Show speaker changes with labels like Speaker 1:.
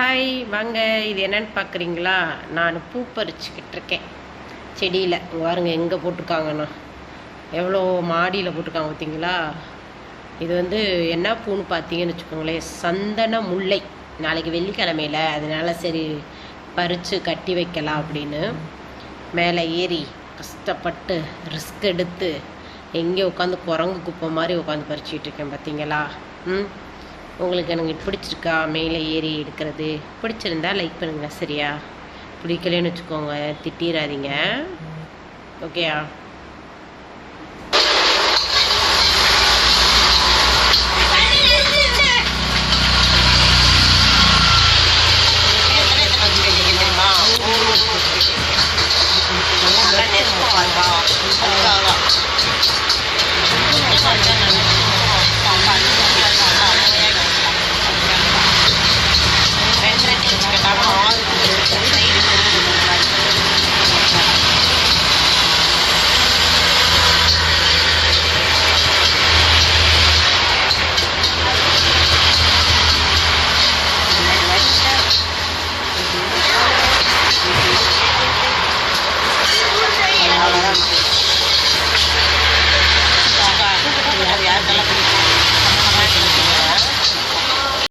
Speaker 1: Hi வாங்க. இது என்னன்னு பார்க்குறீங்களா? நான் பூ பறிச்சுக்கிட்டு இருக்கேன் செடியில். பாருங்க எங்கே போட்டிருக்காங்கண்ணா, எவ்வளோ மாடியில் போட்டிருக்காங்க பார்த்தீங்களா? இது என்ன பூன்னு பார்த்தீங்கன்னு வச்சுக்கோங்களேன், சந்தன முல்லை. நாளைக்கு வெள்ளிக்கிழமையில் அதனால சரி பறித்து கட்டி வைக்கலாம் அப்படின்னு மேலே ஏறி கஷ்டப்பட்டு ரிஸ்க் எடுத்து எங்கே உட்காந்து குரங்கு குப்பை மாதிரி உட்காந்து பறிச்சுக்கிட்டு இருக்கேன் பார்த்தீங்களா? உங்களுக்கு எனக்கு பிடிச்சிருக்கா மேலே ஏறி எடுக்கிறது? பிடிச்சிருந்தா லைக் பண்ணுங்க, சரியா? பிடிக்கலன்னு வச்சுக்கோங்க, திட்டிடாதீங்க, ஓகேயா?
Speaker 2: நல்லா நெருக்கம் வந்தோம்.